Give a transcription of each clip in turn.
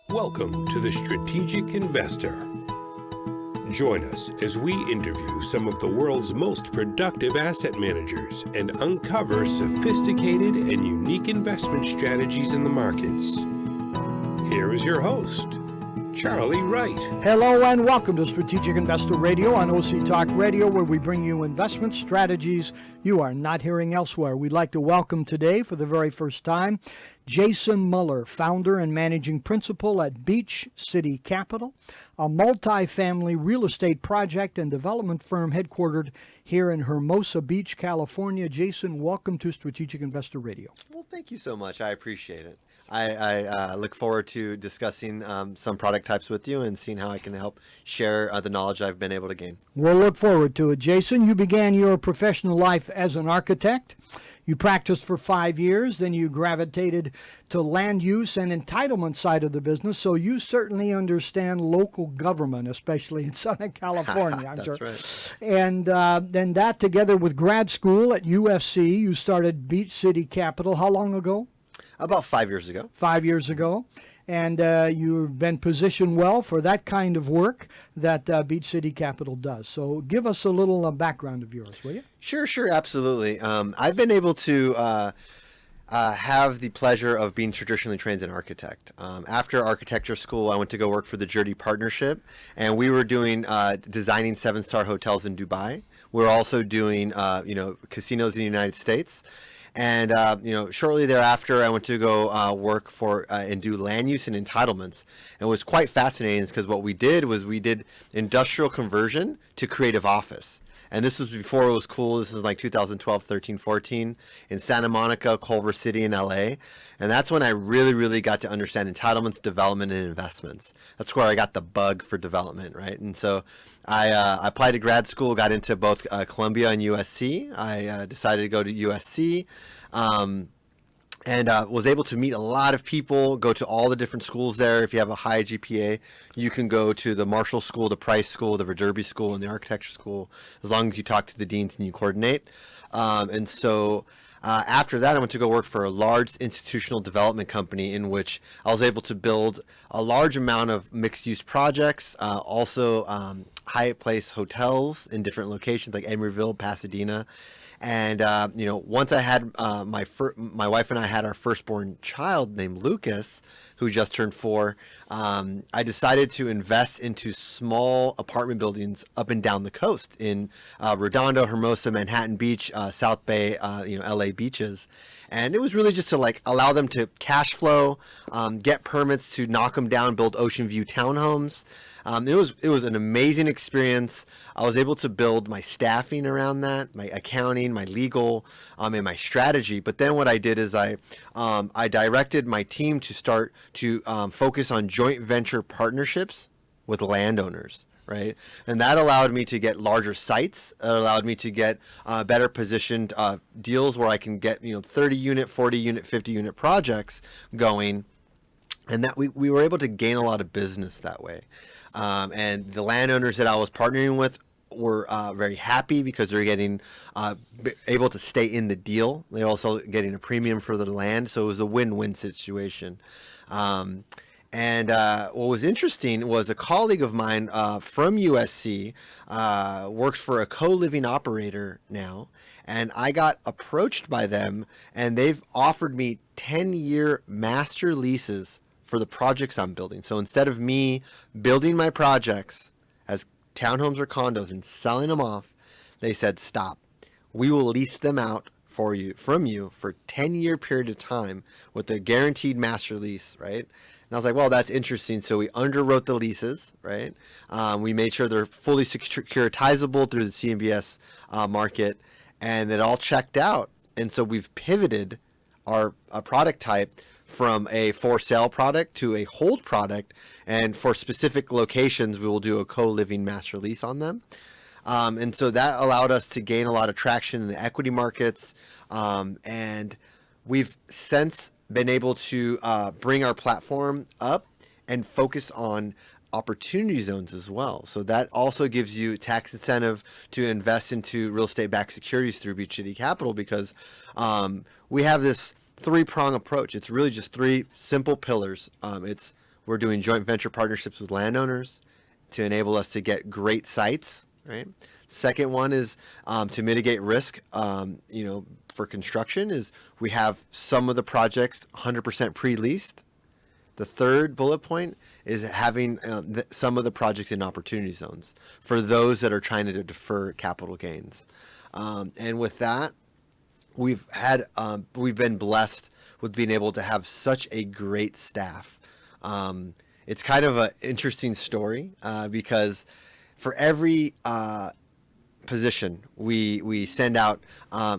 Welcome to the Strategic Investor. Join us as we interview some of the world's most productive asset managers and uncover sophisticated and unique investment strategies in the markets. Here is your host, Charlie Wright. Hello and welcome to Strategic Investor Radio on OC Talk Radio, where we bring you investment strategies you are not hearing elsewhere. We'd like to welcome today, for the very first time, Jason Muller, founder and managing principal at Beach City Capital, a multifamily real estate project and development firm headquartered here in Hermosa Beach, California. Jason, welcome to Strategic Investor Radio. Well, thank you so much. I appreciate it. I look forward to discussing some product types with you and seeing how I can help share the knowledge I've been able to gain. We'll look forward to it. Jason, you began your professional life as an architect. You practiced for 5 years, then you gravitated to land use and entitlement side of the business, so you certainly understand local government, especially in Southern California, I'm sure. That's right. And then that together with grad school at USC, you started Beach City Capital. How long ago? About 5 years ago. 5 years ago. And you've been positioned well for that kind of work that Beach City Capital does. So give us a little background of yours, will you? Sure, absolutely. I've been able to have the pleasure of being traditionally trained as an architect. After architecture school, I went to go work for the Jurdy Partnership, and we were doing designing 7-star hotels in Dubai. We were also doing casinos in the United States. And, shortly thereafter, I went to go work for and do land use and entitlements. And it was quite fascinating because what we did was we did industrial conversion to creative office. And this was before it was cool. This is like 2012, 13, 14 in Santa Monica, Culver City in LA. And that's when I really got to understand entitlements, development, and investments. That's where I got the bug for development, right? And so I applied to grad school, got into both Columbia and USC. I decided to go to USC. And was able to meet a lot of people, go to all the different schools there. If you have a high GPA, you can go to the Marshall School, the Price School, the Verderby School, and the Architecture School, as long as you talk to the deans and you coordinate. And so after that, I went to go work for a large institutional development company in which I was able to build a large amount of mixed-use projects, also Hyatt Place hotels in different locations like Emeryville, Pasadena. And, once I had my wife and I had our firstborn child named Lucas, who just turned 4, I decided to invest into small apartment buildings up and down the coast in Redondo, Hermosa, Manhattan Beach, South Bay, LA beaches. And it was really just to allow them to cash flow, get permits to knock them down, build ocean view townhomes. It was an amazing experience. I was able to build my staffing around that, my accounting, my legal, and my strategy. But then what I did is I directed my team to start to focus on joint venture partnerships with landowners, right? And that allowed me to get larger sites. It allowed me to get better positioned deals where I can get 30 unit, 40 unit, 50 unit projects going. And that we were able to gain a lot of business that way. And the landowners that I was partnering with were very happy because they're getting able to stay in the deal. They're also getting a premium for their land. So it was a win-win situation. And what was interesting was a colleague of mine from USC works for a co-living operator now. And I got approached by them, and they've offered me 10-year master leases for the projects I'm building. So instead of me building my projects as townhomes or condos and selling them off, they said, stop. We will lease them out from you for a 10-year period of time with a guaranteed master lease, right? And I was like, well, that's interesting. So we underwrote the leases, right? We made sure they're fully securitizable through the CMBS market, and it all checked out. And so we've pivoted our product type from a for sale product to a hold product, and for specific locations we will do a co-living master lease on them, and so that allowed us to gain a lot of traction in the equity markets, and we've since been able to bring our platform up and focus on opportunity zones as well. So that also gives you tax incentive to invest into real estate backed securities through Beach City Capital, because we have this 3-prong approach. It's really just 3 simple pillars. It's we're doing joint venture partnerships with landowners to enable us to get great sites, right? Second one is to mitigate risk, for construction is we have some of the projects 100% pre-leased. The third bullet point is having some of the projects in opportunity zones for those that are trying to defer capital gains. And with that, we've been blessed with being able to have such a great staff. It's kind of an interesting story because for every position we send out a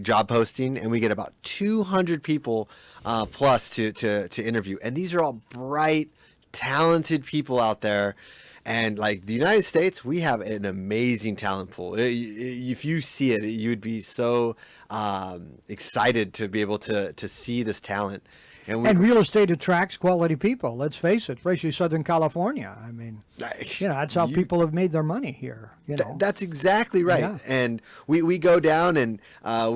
job posting, and we get about 200 people plus to interview, and these are all bright, talented people out there. And like the United States, we have an amazing talent pool. If you see it, you'd be so excited to be able to see this talent. And real estate attracts quality people. Let's face it, especially Southern California. I mean, that's how people have made their money here. That's exactly right. Yeah. And we go down and I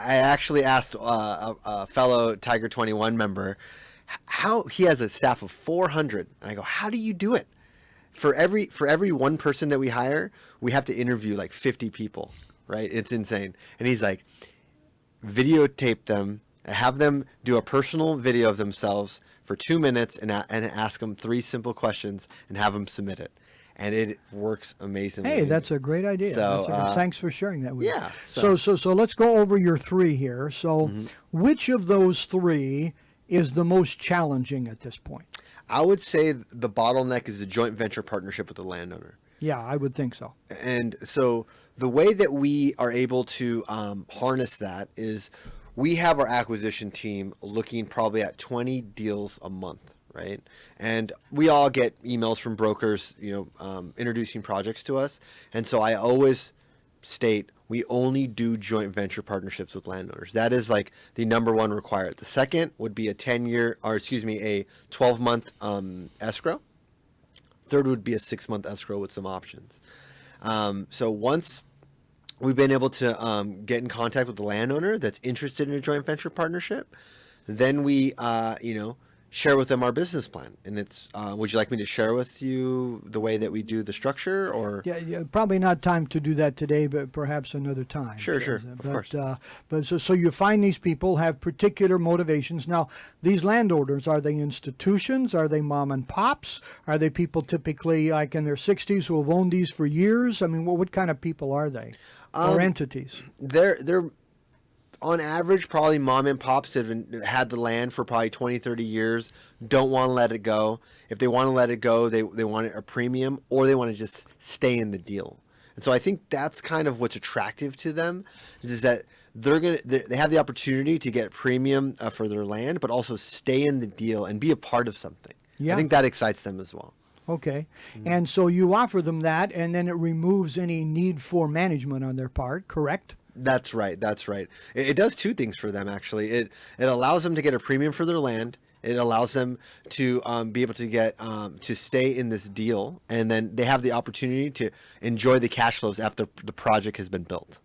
actually asked a fellow Tiger 21 member how he has a staff of 400, and I go, how do you do it? For every one person that we hire, we have to interview like 50 people, right? It's insane. And he's like, videotape them, have them do a personal video of themselves for 2 minutes and ask them 3 simple questions and have them submit it. And it works amazingly. Hey, that's a great idea. So, thanks for sharing that with me. So let's go over your 3 here. So which of those 3 is the most challenging at this point? I would say the bottleneck is the joint venture partnership with the landowner. Yeah, I would think so. And so the way that we are able to harness that is we have our acquisition team looking probably at 20 deals a month, right? And we all get emails from brokers, introducing projects to us. And so I always state we only do joint venture partnerships with landowners. That is like the number one required. The second would be a 12-month escrow. Third would be a 6-month escrow with some options. So once we've been able to get in contact with the landowner that's interested in a joint venture partnership, then we, share with them our business plan. And it's, would you like me to share with you the way that we do the structure, or? Yeah, probably not time to do that today, but perhaps another time. Sure, of course. But so you find these people have particular motivations. Now, these landowners, are they institutions? Are they mom and pops? Are they people typically like in their 60s who have owned these for years? I mean, what kind of people are they? Or entities? They're on average, probably mom and pops that have had the land for probably 20, 30 years, don't want to let it go. If they want to let it go, they want a premium, or they want to just stay in the deal. And so I think that's kind of what's attractive to them, is that they have the opportunity to get premium for their land, but also stay in the deal and be a part of something. Yeah. I think that excites them as well. Okay. And so you offer them that, and then it removes any need for management on their part, correct? That's right. It does 2 things for them, actually. It allows them to get a premium for their land. It allows them to be able to get to stay in this deal, and then they have the opportunity to enjoy the cash flows after the project has been built.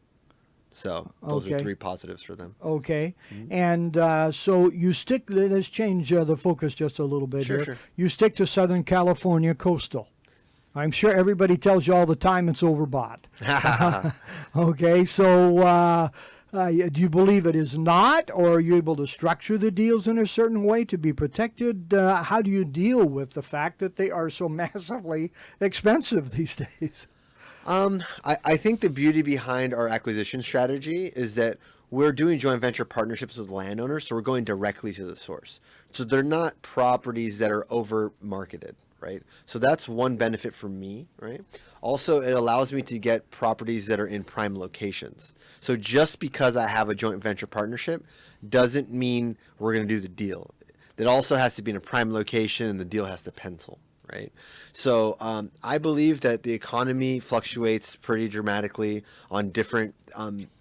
So those are 3 positives for them. Okay. And so you stick, let's change the focus just a little bit here. Sure. You stick to Southern California coastal. I'm sure everybody tells you all the time it's overbought. Okay, so do you believe it is not, or are you able to structure the deals in a certain way to be protected? How do you deal with the fact that they are so massively expensive these days? I think the beauty behind our acquisition strategy is that we're doing joint venture partnerships with landowners, so we're going directly to the source. So they're not properties that are over marketed. Right. So that's one benefit for me, right? Also, it allows me to get properties that are in prime locations. So just because I have a joint venture partnership doesn't mean we're going to do the deal. That also has to be in a prime location, and the deal has to pencil, right? So I believe that the economy fluctuates pretty dramatically on different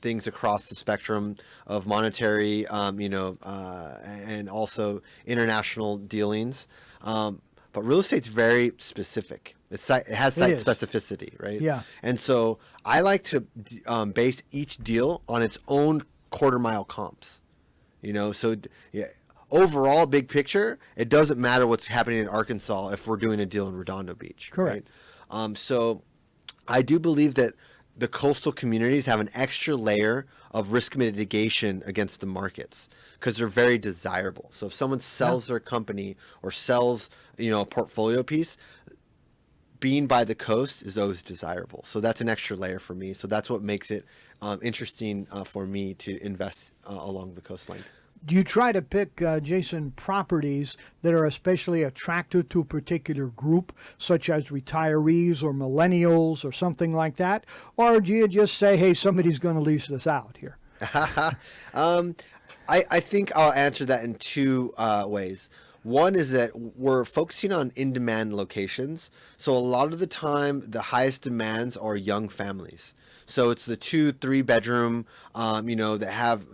things across the spectrum of monetary, and also international dealings. But real estate's very specific. It has site specificity, right? Yeah. And so I like to base each deal on its own quarter mile comps. So overall, big picture, it doesn't matter what's happening in Arkansas if we're doing a deal in Redondo Beach. Correct. Right? So I do believe that the coastal communities have an extra layer of risk mitigation against the markets because they're very desirable. So if someone sells their company or sells, a portfolio piece, being by the coast is always desirable. So that's an extra layer for me. So that's what makes it interesting for me to invest along the coastline. Do you try to pick, Jason, properties that are especially attractive to a particular group, such as retirees or millennials or something like that? Or do you just say, hey, somebody's going to lease this out here? I think I'll answer that in two ways. One is that we're focusing on in-demand locations. So a lot of the time, the highest demands are young families. So it's the 2-3 bedroom, that have,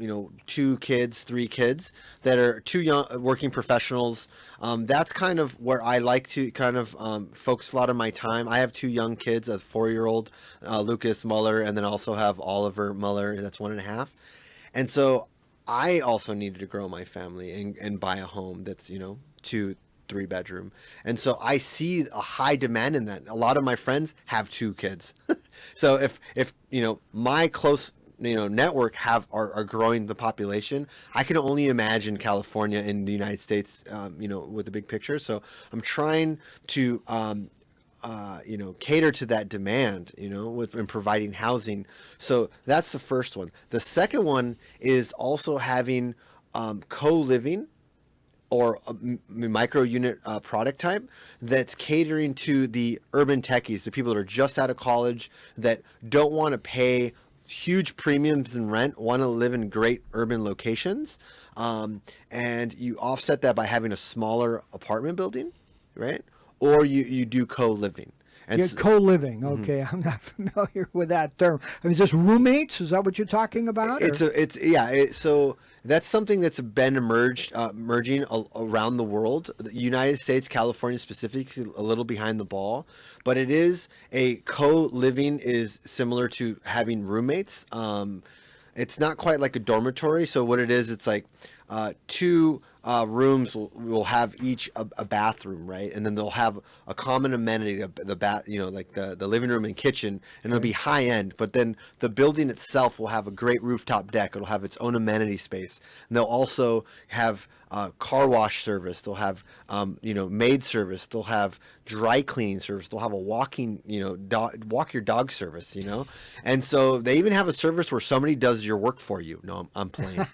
2 kids, 3 kids that are too young, working professionals. That's kind of where I like to kind of focus a lot of my time. I have 2 young kids, a 4-year-old Lucas Muller, and then also have Oliver Muller, that's 1.5. And so I also needed to grow my family and buy a home that's, 2-3 bedroom. And so I see a high demand in that. A lot of my friends have 2 kids. So if my close network are growing the population, I can only imagine California in the United States, with the big picture. So I'm trying to cater to that demand, in providing housing. So that's the first one. The second one is also having co-living or a micro unit product type that's catering to the urban techies, the people that are just out of college that don't want to pay huge premiums in rent, want to live in great urban locations. And you offset that by having a smaller apartment building, right? Or you do co-living. And co-living. Okay, I'm not familiar with that term. I mean, is this roommates? Is that what you're talking about? So that's something that's been emerging around the world. The United States, California specifically, a little behind the ball, but it is a co-living is similar to having roommates. It's not quite like a dormitory. So what it is, it's like 2 rooms will have each a bathroom, right? And then they'll have a common amenity, the bath, like the living room and kitchen, and it'll be high end. But then the building itself will have a great rooftop deck. It'll have its own amenity space, and they'll also have car wash service. They'll have maid service. They'll have dry cleaning service. They'll have a walking, walk your dog service, And so they even have a service where somebody does your work for you. No, I'm playing.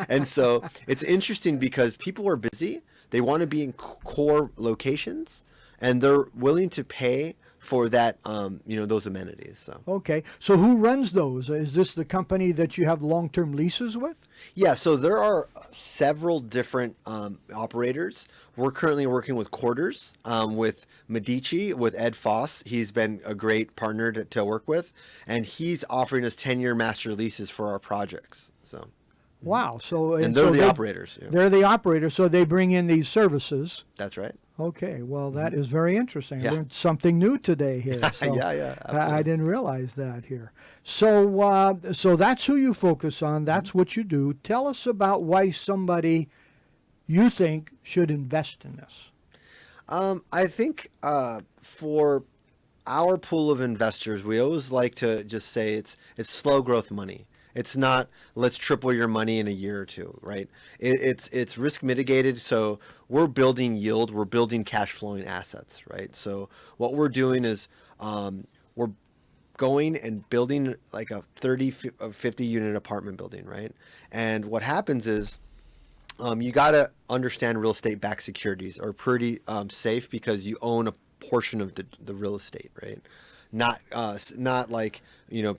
And so it's interesting because people are busy. They want to be in core locations, and they're willing to pay for that, those amenities. So. Okay. So who runs those? Is this the company that you have long-term leases with? Yeah. So there are several different operators. We're currently working with Quarters, with Medici, with Ed Foss. He's been a great partner to work with, and he's offering us 10-year master leases for our projects. So. Wow. And they're the operators. Yeah. They're the operators, so they bring in these services. That's right. Okay. Well, that is very interesting. Yeah. I learned something new today here. So yeah. I didn't realize that here. So, so that's who you focus on. That's what you do. Tell us about why somebody you think should invest in this. I think for our pool of investors, we always like to just say it's slow growth money. It's not let's triple your money in a year or two, right? It's risk mitigated. So we're building yield. We're building cash flowing assets, right? So what we're doing is we're going and building like a 50 unit apartment building, right? And what happens is you got to understand real estate backed securities are pretty safe because you own a portion of the real estate, right? Not like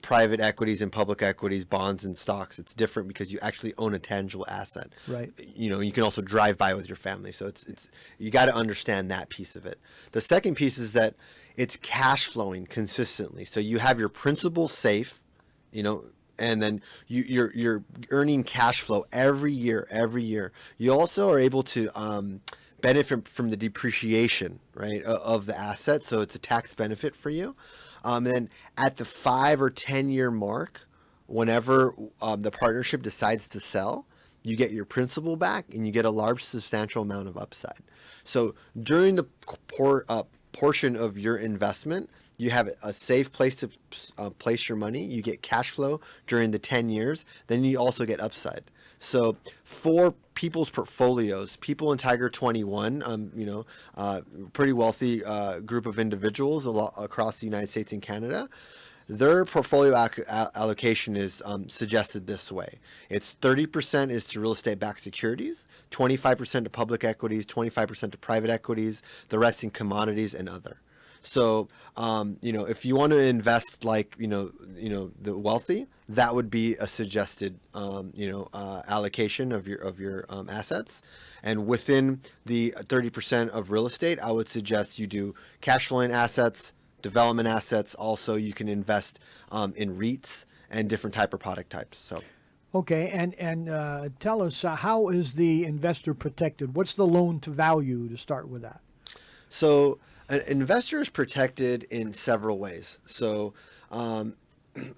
private equities and public equities, bonds and stocks. It's different because you actually own a tangible asset. Right. You can also drive by with your family. So it's you got to understand that piece of it. The second piece is that it's cash flowing consistently. So you have your principal safe, and then you're earning cash flow every year. You also are able to benefit from the depreciation, right, of the asset. So it's a tax benefit for you. And then at the 5 or 10 year mark, whenever the partnership decides to sell, you get your principal back and you get a large substantial amount of upside. So during the portion of your investment, you have a safe place to place your money. You get cash flow during the 10 years. Then you also get upside. So for people's portfolios, people in Tiger 21, pretty wealthy group of individuals across the United States and Canada, their portfolio allocation is suggested this way. It's 30% is to real estate-backed securities, 25% to public equities, 25% to private equities, the rest in commodities and other. So, if you want to invest like, the wealthy, that would be a suggested, allocation of your assets. And within the 30% of real estate, I would suggest you do cash flowing assets, development assets. Also, you can invest in REITs and different type of product types. So. Okay, and tell us, how is the investor protected? What's the loan to value to start with that? So an investor is protected in several ways. So an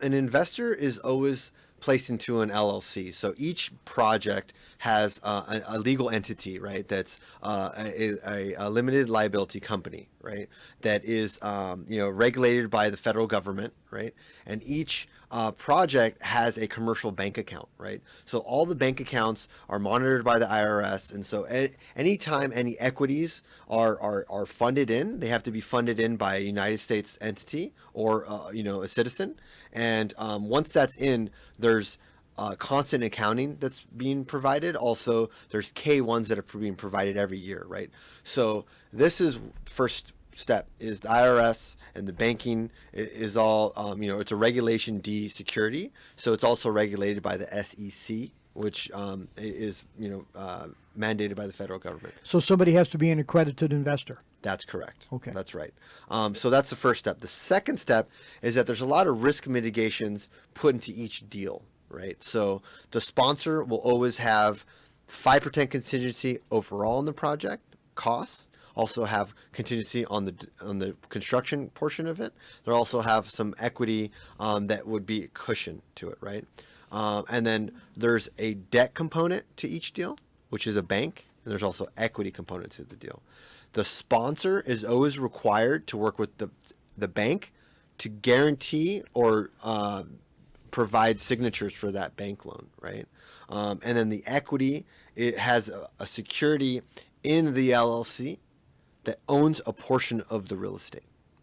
investor is always placed into an LLC. So each project has a legal entity, right? That's a limited liability company, right? That is, regulated by the federal government, right? And each project has a commercial bank account, right? So all the bank accounts are monitored by the IRS, and so anytime any equities are funded in, they have to be funded in by a United States entity or a citizen. And once that's in, there's constant accounting that's being provided. Also, there's K-1s that are being provided every year, right? So this is first step is the IRS, and the banking is all, it's a Regulation D security. So it's also regulated by the SEC, which is, mandated by the federal government. So somebody has to be an accredited investor. That's correct. Okay. That's right. So that's the first step. The second step is that there's a lot of risk mitigations put into each deal, right? So the sponsor will always have 5% contingency overall in the project costs. Also have contingency on the construction portion of it. They'll also have some equity that would be a cushion to it, right? And then there's a debt component to each deal, which is a bank, and there's also equity component to the deal. The sponsor is always required to work with the bank to guarantee or provide signatures for that bank loan, right? And then the equity, it has a security in the LLC that owns a portion of the real estate.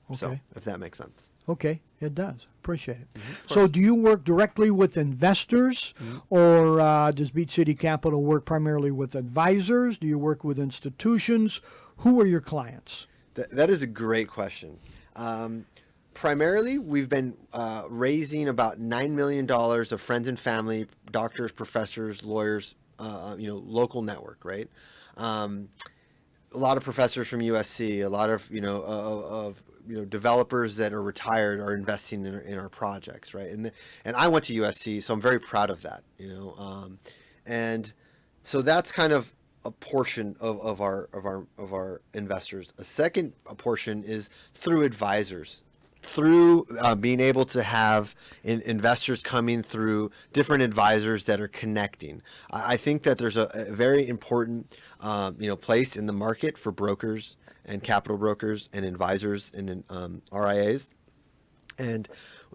Okay. So, if that makes sense. Okay, it does. Appreciate it. So do you work directly with investors, or does Beach City Capital work primarily with advisors? Do you work with institutions? Who are your clients? That is a great question. Primarily, we've been raising about $9 million of friends and family, doctors, professors, lawyers, local network, right? A lot of professors from USC, a lot of developers that are retired are investing in our projects, right? And I went to USC, so I'm very proud of that, and so that's kind of a portion of our investors. A second portion is through advisors. Through being able to have investors coming through different advisors that are connecting. I think that there's a very important place in the market for brokers and capital brokers and advisors and RIAs, and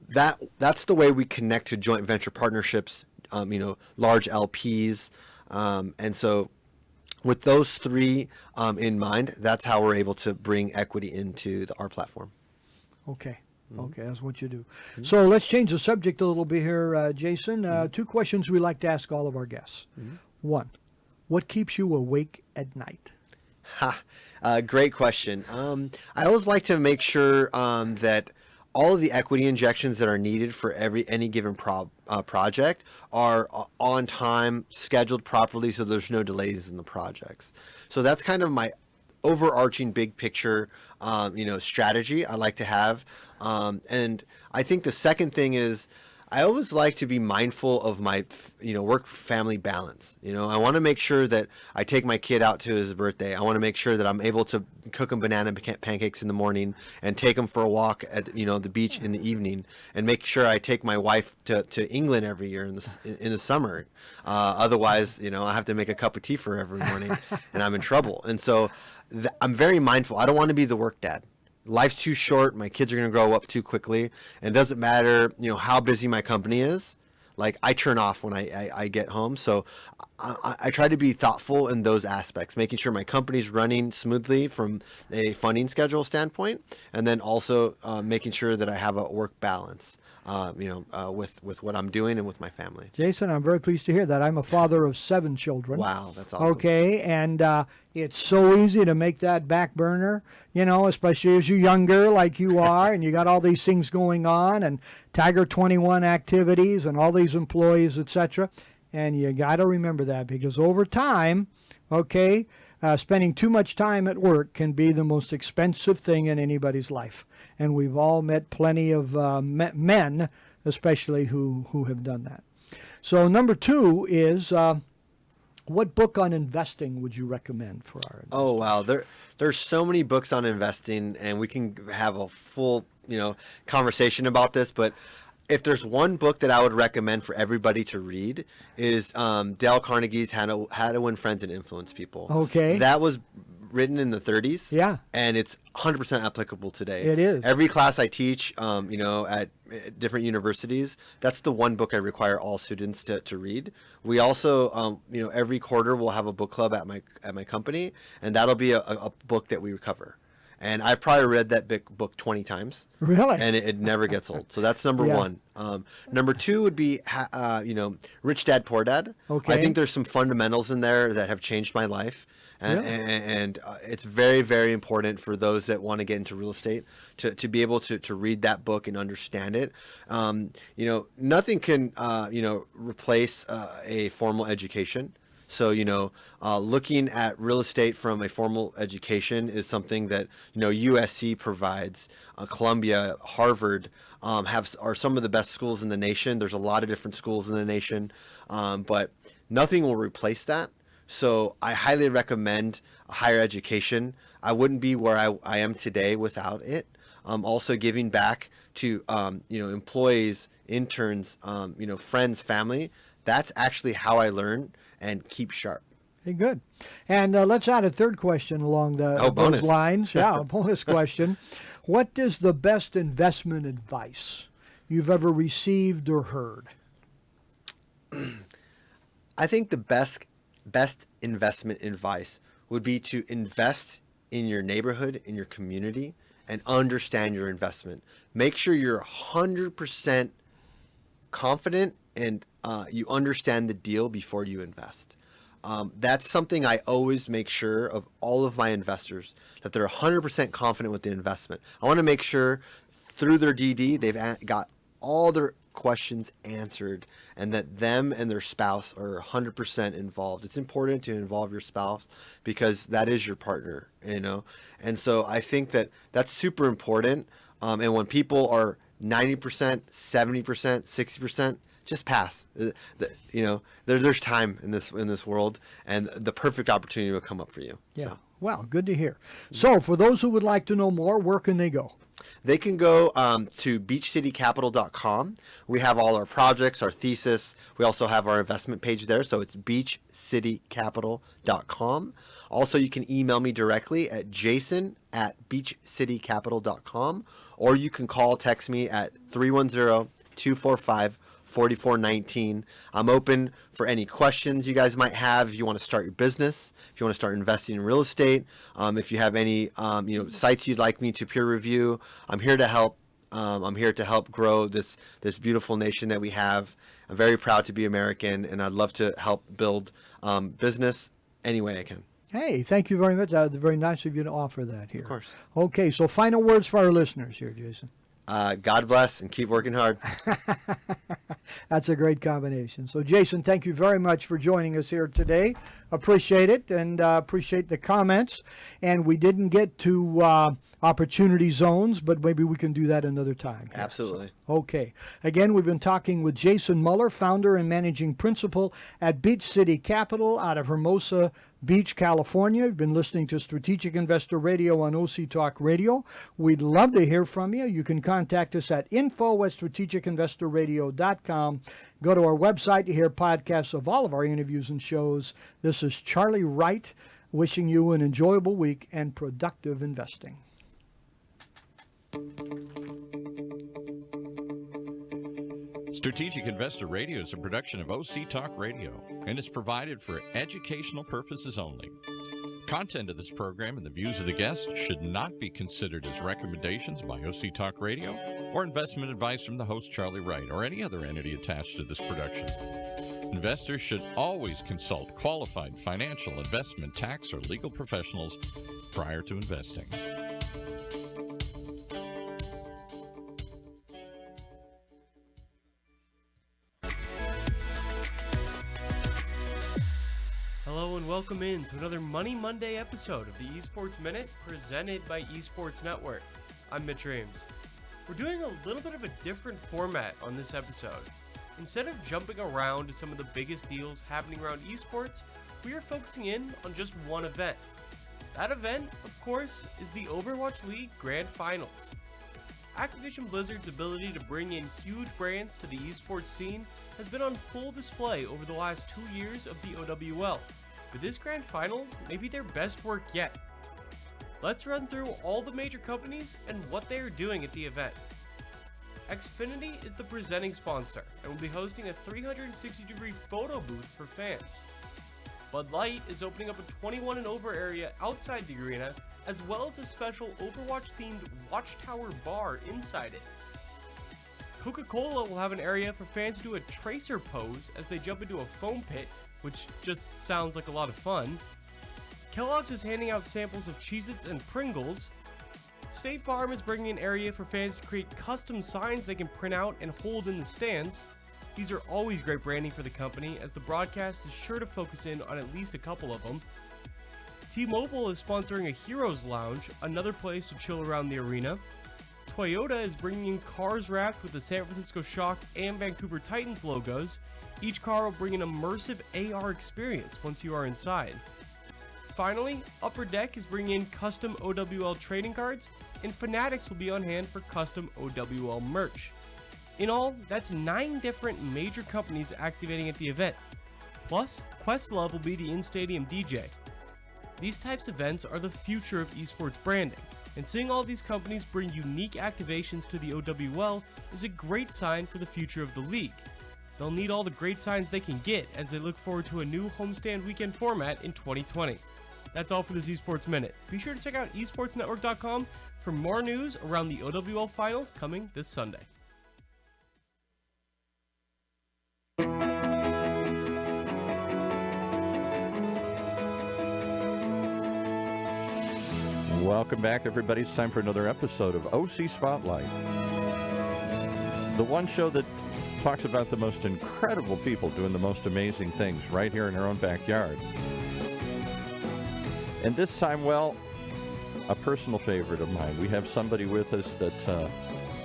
that's the way we connect to joint venture partnerships, large LPs, and so with those three in mind, that's how we're able to bring equity into our platform. Okay. Okay, that's what you do. So let's change the subject a little bit here, Jason. Two questions we like to ask all of our guests. One, what keeps you awake at night? Great question. I always like to make sure that all of the equity injections that are needed for any given project are on time, scheduled properly, so there's no delays in the projects. So that's kind of my overarching big picture, strategy I like to have. And I think the second thing is I always like to be mindful of my, work-family balance. I want to make sure that I take my kid out to his birthday. I want to make sure that I'm able to cook him banana pancakes in the morning and take him for a walk at, the beach in the evening, and make sure I take my wife to England every year in the summer. Otherwise, I have to make a cup of tea for her every morning, and I'm in trouble. And so I'm very mindful. I don't want to be the work dad. Life's too short. My kids are going to grow up too quickly. And it doesn't matter, how busy my company is. Like, I turn off when I get home. So I try to be thoughtful in those aspects, making sure my company's running smoothly from a funding schedule standpoint, and then also making sure that I have a work balance, with what I'm doing and with my family. Jason, I'm very pleased to hear that. I'm a father of 7 children. Wow, that's awesome. Okay, and it's so easy to make that back burner, especially as you're younger like you are, and you got all these things going on, and Tiger 21 activities and all these employees, etc. And you got to remember that, because over time, okay, spending too much time at work can be the most expensive thing in anybody's life. And we've all met plenty of men, especially, who have done that. So number 2 is, what book on investing would you recommend for our investors? Oh, wow. There's so many books on investing, and we can have a full, conversation about this. But if there's one book that I would recommend for everybody to read is Dale Carnegie's How to Win Friends and Influence People. Okay. That was written in the 30s. Yeah. And it's 100% applicable today. It is. Every class I teach, at different universities, that's the one book I require all students to read. We also, every quarter we'll have a book club at my company, and that'll be a book that we cover. And I've probably read that book 20 times. Really? And it never gets old. So that's number Yeah. 1. Number 2 would be, Rich Dad, Poor Dad. Okay. I think there's some fundamentals in there that have changed my life. And it's very, very important for those that want to get into real estate to be able to read that book and understand it. Nothing can, replace a formal education. So, looking at real estate from a formal education is something that, USC provides. Columbia, Harvard are some of the best schools in the nation. There's a lot of different schools in the nation, but nothing will replace that. So I highly recommend a higher education. I wouldn't be where I am today without it. Also giving back to, employees, interns, friends, family. That's actually how I learn and keep sharp. Hey, good. And let's add a third question along those bonus. lines. Yeah, a bonus question. What is the best investment advice you've ever received or heard? I think the best investment advice would be to invest in your neighborhood, in your community, and understand your investment. Make sure you're 100% confident and you understand the deal before you invest. That's something I always make sure of all of my investors, that they're 100% confident with the investment. I want to make sure through their DD they've got all their questions answered, and that them and their spouse are 100% involved. It's important to involve your spouse because that is your partner, and so I think that that's super important. And when people are 90%, 70%, 60%, just pass. There's time in this world, and the perfect opportunity will come up for you. Yeah. So. Well, good to hear. So for those who would like to know more, where can they go? They can go to beachcitycapital.com. We have all our projects, our thesis. We also have our investment page there. So it's beachcitycapital.com. Also, you can email me directly at jason@beachcitycapital.com, or you can text me at 310-245-4419. I'm open for any questions you guys might have. If you want to start your business, if you want to start investing in real estate, if you have any sites you'd like me to peer review, I'm here to help. I'm here to help grow this beautiful nation that we have. I'm very proud to be American, and I'd love to help build business any way I can. Hey, thank you very much. Very nice of you to offer that here. Of course. Okay, so final words for our listeners here, Jason. God bless and keep working hard. That's a great combination. So, Jason, thank you very much for joining us here today. Appreciate it, and appreciate the comments. And we didn't get to opportunity zones, but maybe we can do that another time. Absolutely. So, okay. Again, we've been talking with Jason Muller, founder and managing principal at Beach City Capital out of Hermosa Beach, California. You've been listening to Strategic Investor Radio on OC Talk Radio. We'd love to hear from you. You can contact us at info@strategicinvestorradio.com. Go to our website to hear podcasts of all of our interviews and shows. This is Charlie Wright wishing you an enjoyable week and productive investing. Strategic Investor Radio is a production of OC Talk Radio and is provided for educational purposes only. Content of this program and the views of the guests should not be considered as recommendations by OC Talk Radio or investment advice from the host Charlie Wright or any other entity attached to this production. Investors should always consult qualified financial, investment, tax, or legal professionals prior to investing. Hello and welcome in to another Money Monday episode of the Esports Minute presented by Esports Network. I'm Mitch Reams. We're doing a little bit of a different format on this episode. Instead of jumping around to some of the biggest deals happening around esports, we are focusing in on just one event. That event, of course, is the Overwatch League Grand Finals. Activision Blizzard's ability to bring in huge brands to the esports scene has been on full display over the last 2 years of the OWL, but this Grand Finals may be their best work yet. Let's run through all the major companies and what they are doing at the event. Xfinity is the presenting sponsor and will be hosting a 360-degree photo booth for fans. Bud Light is opening up a 21 and over area outside the arena, as well as a special Overwatch-themed Watchtower bar inside it. Coca-Cola will have an area for fans to do a tracer pose as they jump into a foam pit, which just sounds like a lot of fun. Kellogg's is handing out samples of Cheez-Its and Pringles. State Farm is bringing an area for fans to create custom signs they can print out and hold in the stands. These are always great branding for the company, as the broadcast is sure to focus in on at least a couple of them. T-Mobile is sponsoring a Heroes Lounge, another place to chill around the arena. Toyota is bringing in cars wrapped with the San Francisco Shock and Vancouver Titans logos. Each car will bring an immersive AR experience once you are inside. Finally, Upper Deck is bringing in custom OWL trading cards, and Fanatics will be on hand for custom OWL merch. In all, that's 9 different major companies activating at the event. Plus, Questlove will be the in-stadium DJ. These types of events are the future of esports branding, and seeing all these companies bring unique activations to the OWL is a great sign for the future of the league. They'll need all the great signs they can get as they look forward to a new homestand weekend format in 2020. That's all for this Esports Minute. Be sure to check out esportsnetwork.com for more news around the OWL Finals coming this Sunday. Welcome back, everybody. It's time for another episode of OC Spotlight, the one show that talks about the most incredible people doing the most amazing things right here in our own backyard. And this time, well, a personal favorite of mine. We have somebody with us that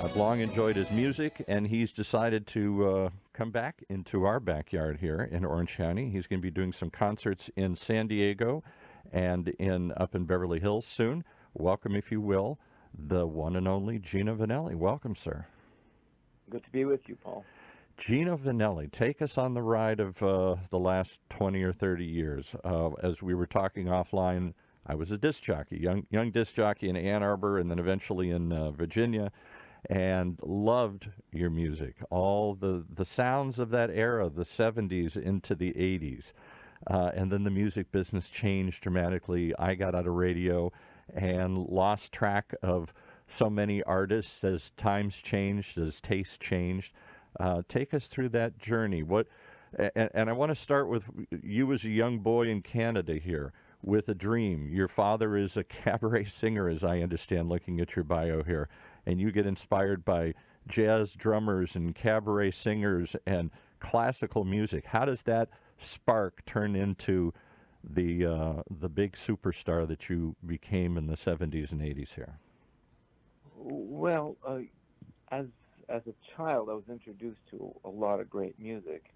I've long enjoyed his music, and he's decided to come back into our backyard here in Orange County. He's going to be doing some concerts in San Diego and up in Beverly Hills soon. Welcome, if you will, the one and only Gino Vanelli. Welcome, sir. Good to be with you, Paul. Gino Vanelli, take us on the ride of the last 20 or 30 years. As we were talking offline, I was a disc jockey, young disc jockey in Ann Arbor and then eventually in Virginia, and loved your music. All the sounds of that era, the 70s into the 80s. And then the music business changed dramatically. I got out of radio and lost track of so many artists as times changed, as tastes changed. Take us through that journey. And I want to start with you as a young boy in Canada here with a dream. Your father is a cabaret singer, as I understand, looking at your bio here. and you get inspired by jazz drummers and cabaret singers and classical music. How does that spark turn into the big superstar that you became in the 70s and 80s here? Well, as a child, I was introduced to a lot of great music.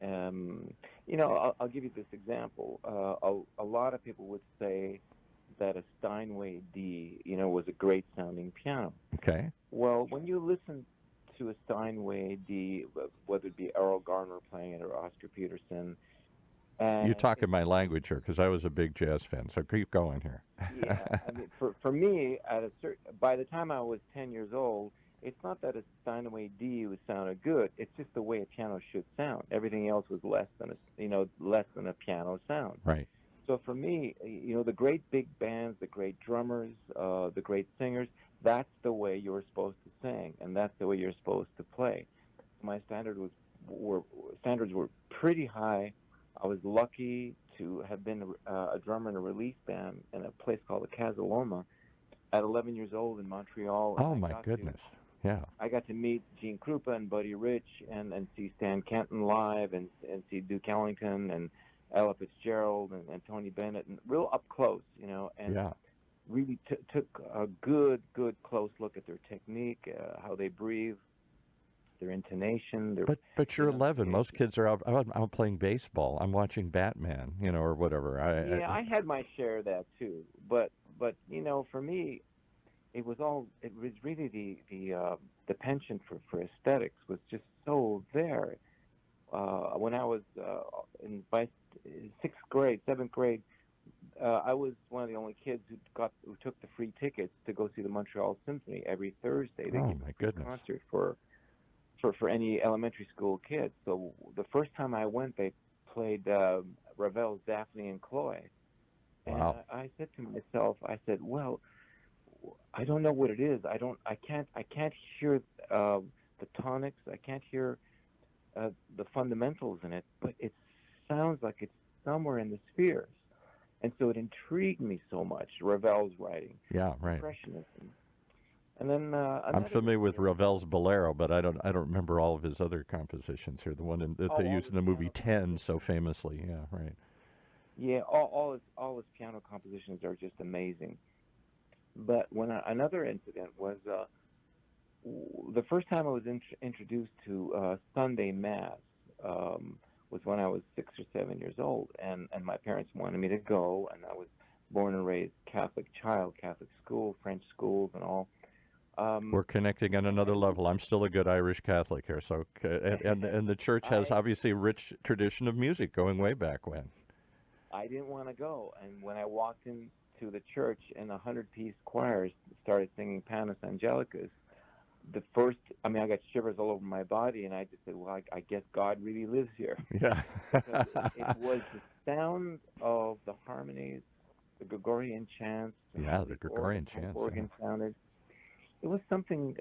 I'll give you this example. A lot of people would say that a Steinway D, was a great sounding piano. Okay. Well, when you listen to a Steinway D, whether it be Errol Garner playing it or Oscar Peterson, and You're talking my language here because I was a big jazz fan, so keep going here. yeah, I mean, for me, by the time I was 10 years old, it's not that a Steinway D was sounded good. It's just the way a piano should sound. Everything else was less than a piano sound. Right. So for me, the great big bands, the great drummers, the great singers, that's the way you're supposed to sing, and that's the way you're supposed to play. My standards were pretty high. I was lucky to have been a drummer in a release band in a place called the Casaloma at 11 years old in Montreal. Oh, my goodness. Yeah. I got to meet Gene Krupa and Buddy Rich and see Stan Kenton live and see Duke Ellington and Ella Fitzgerald and Tony Bennett, and real up close, and Yeah. really took a good close look at their technique, how they breathe, their intonation. But you're 11. Most kids are out playing baseball. I'm watching Batman, or whatever. I had my share of that too. But for me, it was really the penchant for aesthetics was just so there. When I was in sixth grade, seventh grade, I was one of the only kids who took the free tickets to go see the Montreal Symphony every Thursday. They give a free concert for any elementary school kids. So the first time I went, they played Ravel's Daphne and Chloe. Wow. And I said to myself, well, I don't know what it is. I can't hear the tonics. I can't hear the fundamentals in it, but it sounds like it's somewhere in the spheres. And so it intrigued me so much, Ravel's writing. Yeah, right. Impressionism. And then I'm familiar with Ravel's Bolero, but I don't remember all of his other compositions here. The one that they used in the movie 10 so famously. Yeah, right. Yeah, all his piano compositions are just amazing. But another incident was the first time I was introduced to Sunday Mass was when I was 6 or 7 years old, and my parents wanted me to go, and I was born and raised Catholic child, Catholic school, French schools, and all. We're connecting on another level. I'm still a good Irish Catholic here, so and the church has obviously a rich tradition of music going way back when. I didn't want to go, and when I walked into the church and 100-piece choirs started singing Panis Angelicus, I got shivers all over my body, and I just said, well, I guess God really lives here. Yeah. Because it was the sound of the harmonies, the Gregorian chants. Yeah, the Gregorian chants. Organ sounded. It was something,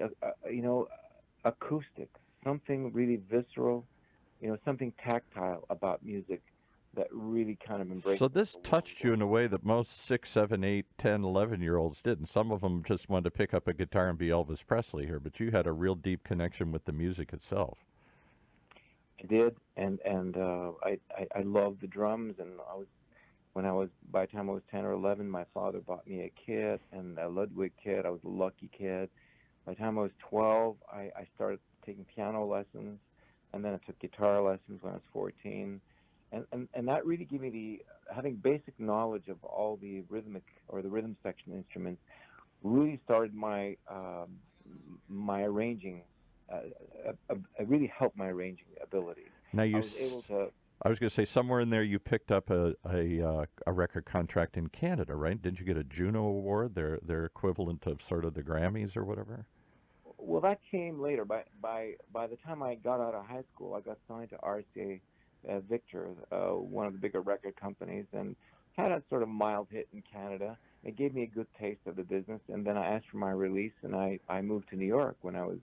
acoustic, something really visceral, something tactile about music that really kind of embraced. So this touched you in a way that most 6, 7, 8, 10, 11-year-olds didn't. Some of them just wanted to pick up a guitar and be Elvis Presley here, but you had a real deep connection with the music itself. I did, and I loved the drums, and by the time I was 10 or 11, my father bought me a kit, and a Ludwig kit. I was a lucky kid. By the time I was 12, I started taking piano lessons, and then I took guitar lessons when I was 14. And that really gave me having basic knowledge of all the rhythmic or the rhythm section instruments really started my arranging. It really helped my arranging ability. Now I was going to say somewhere in there you picked up a record contract in Canada, right? Didn't you get a Juno Award, their equivalent of sort of the Grammys or whatever? Well, that came later. By the time I got out of high school, I got signed to RCA Victor, one of the bigger record companies, and had a sort of mild hit in Canada. It gave me a good taste of the business, and then I asked for my release, and I moved to New York when I was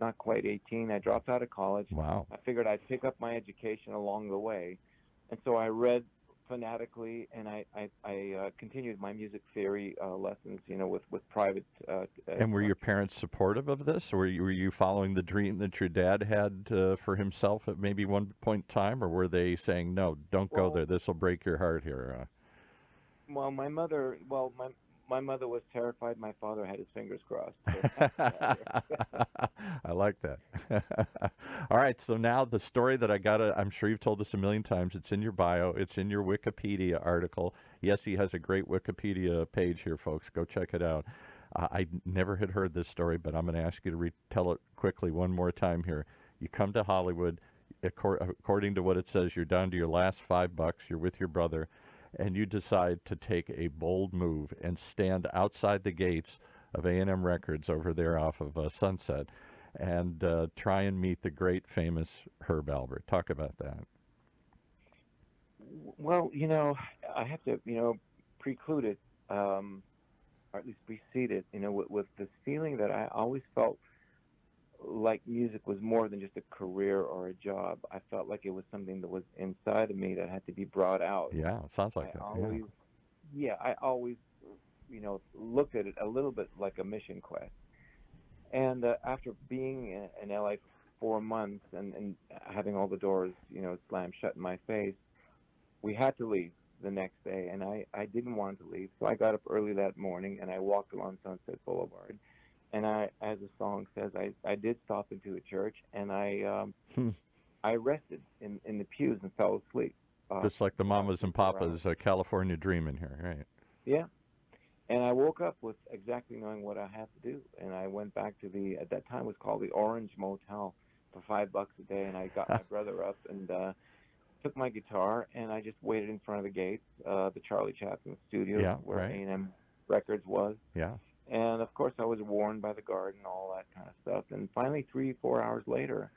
not quite 18. I dropped out of college. Wow. I figured I'd pick up my education along the way, and so I read fanatically, and I continued my music theory lessons, with private. And were your parents supportive of this? Or were you following the dream that your dad had for himself at maybe one point in time? Or were they saying, no, don't go there, this will break your heart here? Well, my mother was terrified. My father had his fingers crossed. So I like that. All right, so now the story that I'm sure you've told this a million times. It's in your bio. It's in your Wikipedia article. Yes, he has a great Wikipedia page here, folks. Go check it out. I never had heard this story, but I'm going to ask you to retell it quickly one more time here. You come to Hollywood. According to what it says, you're down to your last $5. You're with your brother, and you decide to take a bold move and stand outside the gates of A&M Records over there off of Sunset and try and meet the great famous Herb Alpert. Talk about that. Well, I have to, preclude it, or at least precede it, with this feeling that I always felt like music was more than just a career or a job. I felt like it was something that was inside of me that had to be brought out. Yeah, it sounds like I always, looked at it a little bit like a mission quest. And after being in LA for 4 months and having all the doors, slammed shut in my face, we had to leave the next day, and I didn't want to leave. So I got up early that morning and I walked along Sunset Boulevard. And as the song says, I did stop into a church, and I rested in the pews and fell asleep. Just like the mamas and papas, California dreaming here, right? Yeah. And I woke up with exactly knowing what I had to do. And I went back to at that time it was called the Orange Motel for $5 a day. And I got my brother up and took my guitar, and I just waited in front of the gates, the Charlie Chaplin studio where A&M Records was. Yeah. And of course, I was warned by the guard and all that kind of stuff. And finally, 3-4 hours later,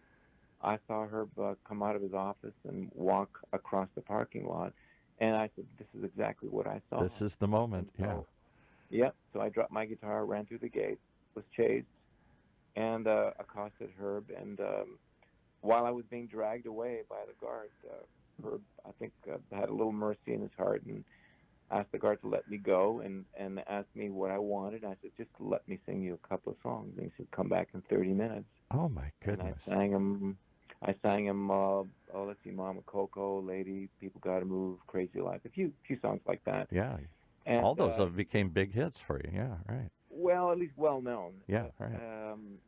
I saw Herb come out of his office and walk across the parking lot. And I said, "This is exactly what I saw. This is the moment." Yep. So I dropped my guitar, ran through the gate, was chased, and accosted Herb. And while I was being dragged away by the guard, Herb, I think, had a little mercy in his heart and asked the guard to let me go and asked me what I wanted. I said, "Just let me sing you a couple of songs." And he said, "Come back in 30 minutes. Oh, my goodness. And I sang him, let's see, Mama Coco, Lady, People Gotta Move, Crazy Life, a few songs like that. Yeah. And, all those became big hits for you. Yeah, right. Well, at least well known. Yeah, right. And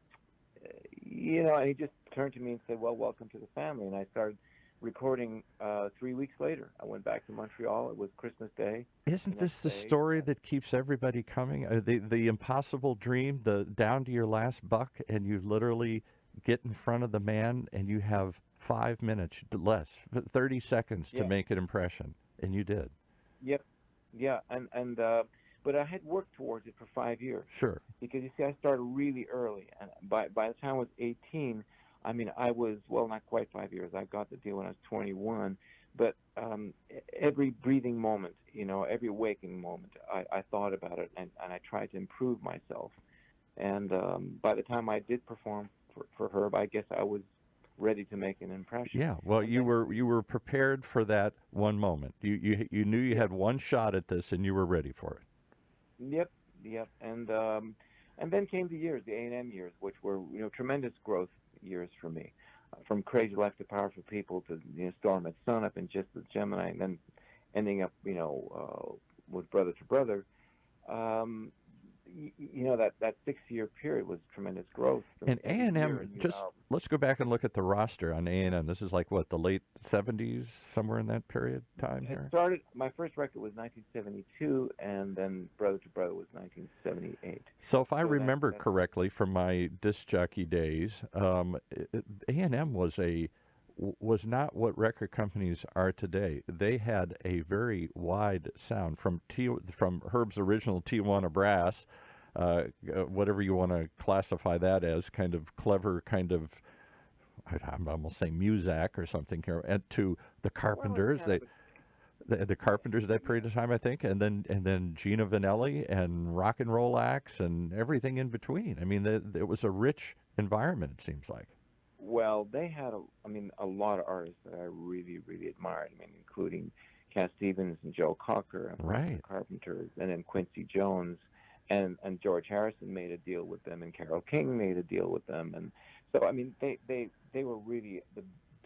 he just turned to me and said, "Well, welcome to the family." And I started recording 3 weeks later. I went back to Montreal. It was Christmas Day. Isn't this the story that keeps everybody coming? The impossible dream, the down to your last buck, and you literally get in front of the man and you have 5 minutes less, 30 seconds to make an impression, and you did. Yep. Yeah, and but I had worked towards it for 5 years. Sure. Because you see, I started really early, and by the time I was 18, I mean, I was, well, not quite 5 years. I got the deal when I was 21. But every breathing moment, every waking moment, I thought about it, and I tried to improve myself. And by the time I did perform for Herb, I guess I was ready to make an impression. Yeah, well, you were prepared for that one moment. You knew you had one shot at this, and you were ready for it. Yep. And then came the years, the A&M years, which were tremendous growth years for me, from Crazy Life to Powerful People to Storm at Sunup and Just the Gemini, and then ending up with Brother to Brother. That 6-year period was tremendous growth. And A&M, let's go back and look at the roster on A&M. This is like what, the late 70s, somewhere in that period time here? My first record was 1972, and then Brother to Brother was 1978. So if I remember correctly from my disc jockey days, A&M was not what record companies are today. They had a very wide sound from Herb's original Tijuana Brass, whatever you want to classify that as, kind of clever, kind of, I'm almost saying Muzak or something here, and to the Carpenters. The Carpenters that period of time, I think, and then Gina Vanelli and rock and roll acts and everything in between. I mean, it was a rich environment, it seems like. Well, they had a lot of artists that I really, really admired. I mean, including Cat Stevens and Joe Cocker and Right. the Carpenters, and then Quincy Jones and George Harrison made a deal with them, and Carole King made a deal with them, and so I mean they were really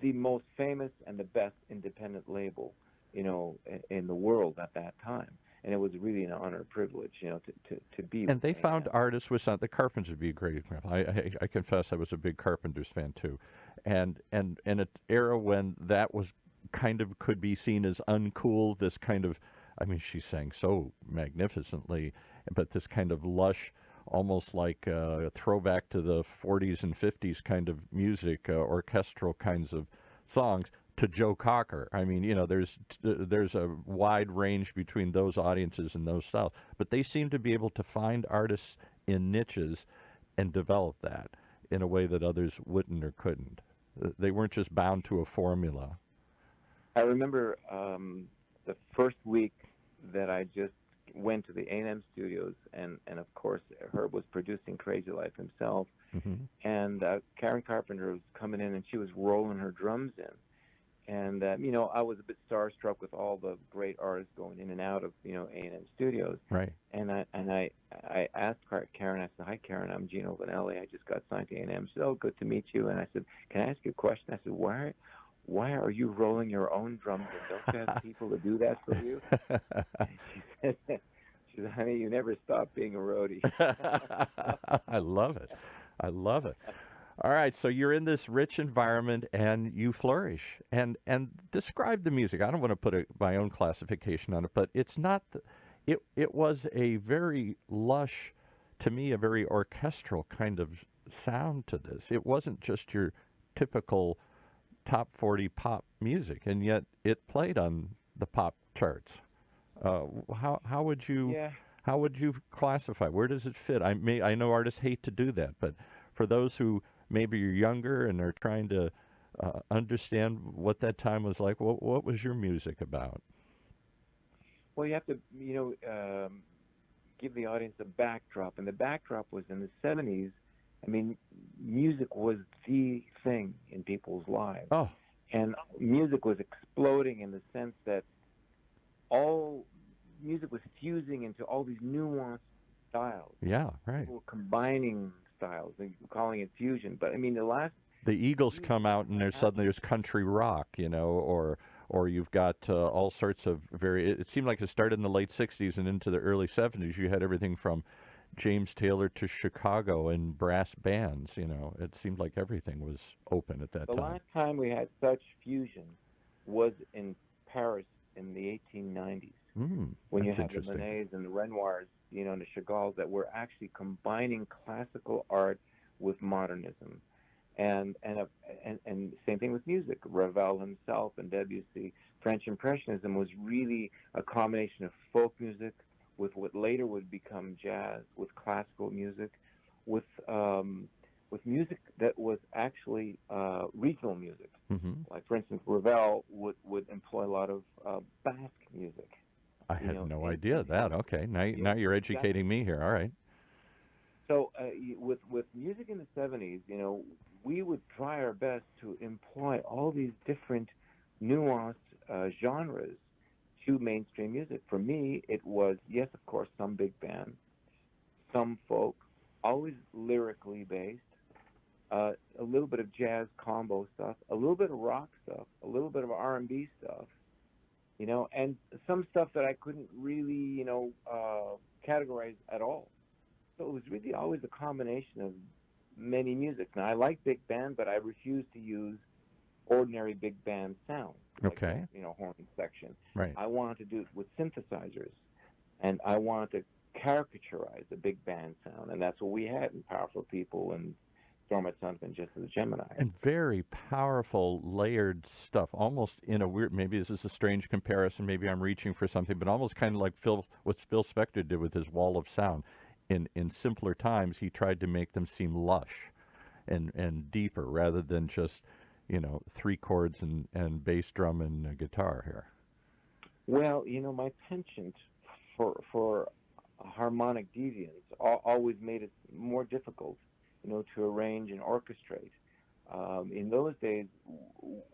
the most famous and the best independent label, in the world at that time, and it was really an honor and privilege, to be And with they found A&M. artists with some. The Carpenters would be a great example. I confess I was a big Carpenters fan too, and an era when that was kind of could be seen as uncool. This kind of, I mean, she sang so magnificently, but this kind of lush, almost like a throwback to the 40s and 50s kind of music, orchestral kinds of songs. To Joe Cocker, I mean, there's a wide range between those audiences and those styles, but they seem to be able to find artists in niches and develop that in a way that others wouldn't or couldn't. They weren't just bound to a formula. I remember the first week that I just went to the A&M studios, and of course Herb was producing Crazy Life himself, Hmm. and Karen Carpenter was coming in, and she was rolling her drums in. And I was a bit starstruck with all the great artists going in and out of A&M Studios. Right. And I asked Karen. I said, "Hi, Karen. I'm Gino Vanelli. I just got signed to A&M." She said, "Oh, good to meet you." And I said, "Can I ask you a question?" I said, "Why are you rolling your own drums? And don't you have people to do that for you?" She said, "Honey, you never stop being a roadie." I love it. I love it. All right, so you're in this rich environment and you flourish. And describe the music. I don't want to put my own classification on it, but it's not. It was a very lush, to me, a very orchestral kind of sound to this. It wasn't just your typical top 40 pop music, and yet it played on the pop charts. How would you Yeah. how would you classify? Where does it fit? I know artists hate to do that, but for those who maybe you're younger and are trying to understand what that time was like, what was your music about? Well, you have to, give the audience a backdrop, and the backdrop was in the '70s. I mean, music was the thing in people's lives, Oh, and music was exploding in the sense that all music was fusing into all these nuanced styles. yeah, right. People were combining styles and calling it fusion. But I mean, the last The Eagles few come out and years, there's country rock, or you've got all sorts of it seemed like it started in the late 60s and into the early 70s. You had everything from James Taylor to Chicago and brass bands, It seemed like everything was open at that the time. last time we had such fusion was in Paris in the 1890s, when you That's had the interesting. Monets and the Renoirs, and the Chagalls that were actually combining classical art with modernism. And same thing with music. Ravel himself and Debussy. French Impressionism was really a combination of folk music with what later would become jazz, with classical music, with music that was actually regional music. Hmm. Like for instance, Ravel would employ a lot of Basque music. I had no In idea that. his, Okay, now you're educating me here. All right. So with music in the '70s, we would try our best to employ all these different nuanced genres to mainstream music. For me, it was, yes, of course, some big band, some folk, always lyrically based, a little bit of jazz combo stuff, a little bit of rock stuff, a little bit of R&B stuff, and some stuff that I couldn't really, categorize at all. So it was really always a combination of many music. Now I like big band, but I refuse to use ordinary big band sound, like Okay. horn section. Right. I wanted to do it with synthesizers, and I wanted to caricaturize the big band sound, and that's what we had in Powerful People and Storm at Sunset and Just as a Gemini. And very powerful, layered stuff. Almost in a weird. Maybe this is a strange comparison. Maybe I'm reaching for something, but almost kind of like what Phil Spector did with his Wall of Sound. In simpler times, he tried to make them seem lush and deeper rather than just, three chords and bass drum and guitar here. Well, my penchant for harmonic deviance always made it more difficult, to arrange and orchestrate. In those days,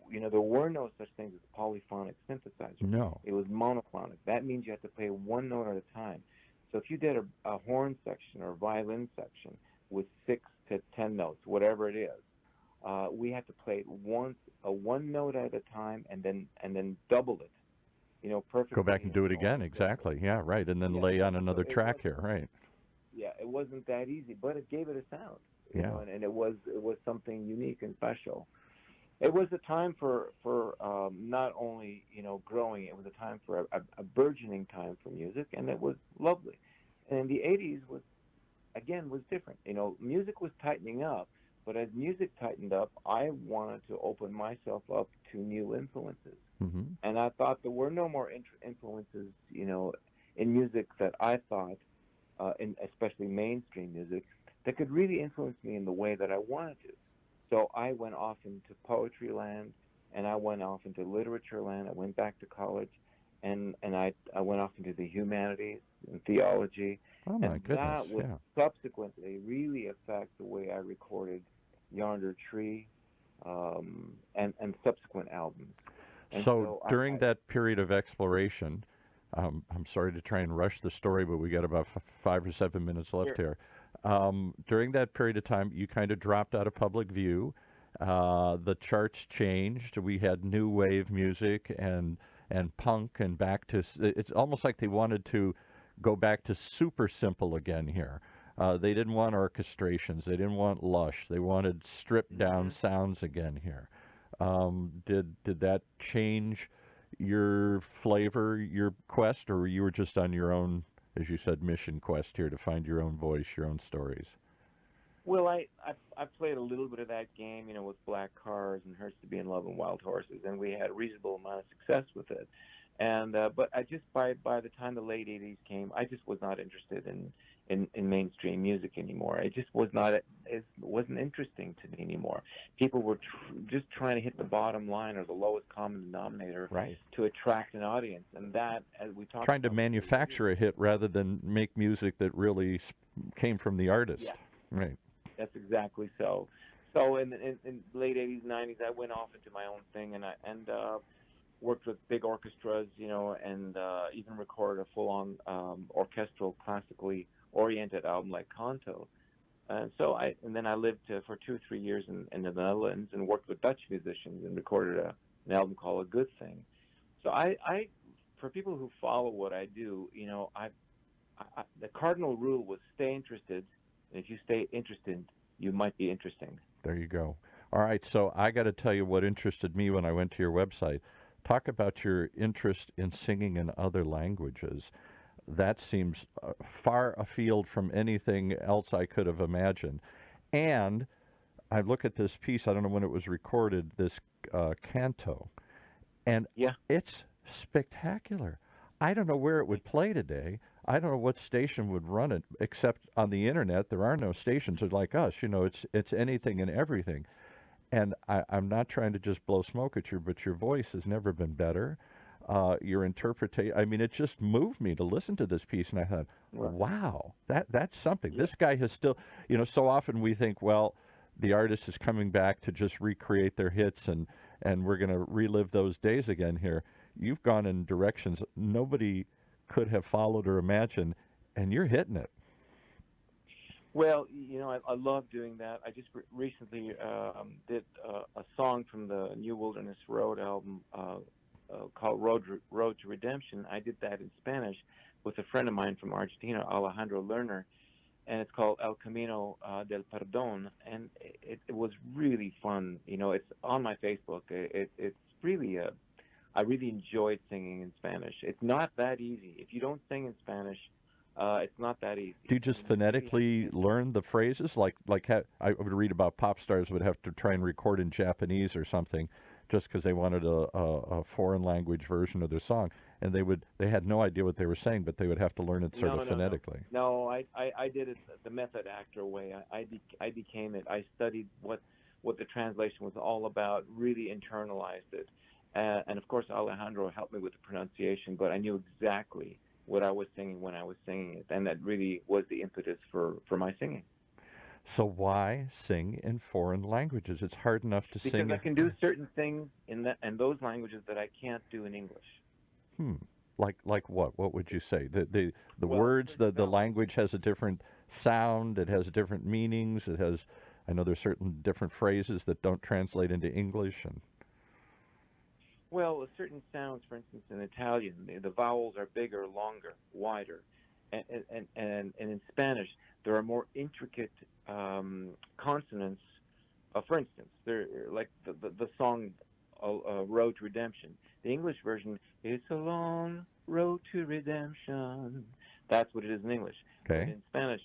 there were no such things as polyphonic synthesizer. No. It was monophonic. That means you had to play one note at a time. So if you did a horn section or a violin section with 6 to 10 notes, whatever it is, we had to play it one note at a time, and then double it. Perfectly. Go back and do it again. Exactly. Yeah, right. And then lay on another track here. Right. Yeah, it wasn't that easy, but it gave it a sound. Yeah. And it was something unique and special. It was a time for not only growing. It was a time for a burgeoning time for music, and it was lovely. And the '80s was different. Music was tightening up, but as music tightened up, I wanted to open myself up to new influences. Mm-hmm. And I thought there were no more influences, in music that I thought, in especially mainstream music, that could really influence me in the way that I wanted to. So I went off into poetry land, and I went off into literature land. I went back to college, and I went off into the humanities and theology. Oh my and goodness! that would subsequently really affect the way I recorded Yonder Tree, and subsequent albums. And So during that period of exploration, I'm sorry to try and rush the story, but we got about 5 or 7 minutes left here. During that period of time, you kind of dropped out of public view. The charts changed. We had new wave music and punk, and back to it's almost like they wanted to go back to super simple again here. They didn't want orchestrations. They didn't want lush. They wanted stripped down sounds again here. Did that change your flavor, your quest, or you were just on your own, as you said, mission quest here to find your own voice, your own stories? Well, I played a little bit of that game, with Black Cars and Hurts to Be in Love and Wild Horses, and we had a reasonable amount of success with it. And but I just by the time the late '80s came, I just was not interested in mainstream music anymore. It just wasn't interesting to me anymore. People were just trying to hit the bottom line or the lowest common denominator, right, to attract an audience, and that, as we talked, trying to manufacture a hit rather than make music that really came from the artist. Yeah. Right. That's exactly so. So in late '80s, '90s, I went off into my own thing, and worked with big orchestras, and even recorded a full-on orchestral, classically oriented album like Canto. And then I lived for 2-3 years in the Netherlands and worked with Dutch musicians and recorded an album called A Good Thing. So I for people who follow what I do, the cardinal rule was stay interested. And if you stay interested, you might be interesting. There you go. All right, so I got to tell you what interested me when I went to your website. Talk about your interest in singing in other languages. That seems far afield from anything else I could have imagined. And I look at this piece, I don't know when it was recorded, this canto, and it's spectacular. I don't know where it would play today. I don't know what station would run it, except on the internet. There are no stations like us. It's anything and everything. And I'm not trying to just blow smoke at you, but your voice has never been better. Your interpretation, I mean, it just moved me to listen to this piece. And I thought, wow, that's something. Yeah. This guy has still, so often we think, well, the artist is coming back to just recreate their hits and we're going to relive those days again here. You've gone in directions nobody could have followed or imagined, and you're hitting it. Well, I love doing that. I just recently did a song from the New Wilderness Road album called Road to Redemption. I did that in Spanish with a friend of mine from Argentina, Alejandro Lerner, and it's called El Camino del Perdón, and it was really fun. It's on my Facebook. It's really I really enjoyed singing in Spanish. It's not that easy. If you don't sing in Spanish, it's not that easy. Do you just phonetically learn the phrases? Like I would read about pop stars would have to try and record in Japanese or something just because they wanted a foreign language version of their song. And they had no idea what they were saying, but they would have to learn it phonetically. No, I did it the method actor way. I became it. I studied what the translation was all about, really internalized it. And of course, Alejandro helped me with the pronunciation, but I knew exactly what I was singing when I was singing it, and that really was the impetus for my singing. So why sing in foreign languages? It's hard enough to Because sing. I can do certain things in those languages that I can't do in English. Hmm. Like what? What would you say? The Well, words, for the example, language has a different sound. It has different meanings. It has. I know there's certain different phrases that don't translate into English. And well, certain sounds, for instance, in Italian, the vowels are bigger, longer, wider, and in Spanish there are more intricate consonants. For instance, there like the song "Road to Redemption." The English version, "It's a long road to redemption." That's what it is in English. But okay. in Spanish,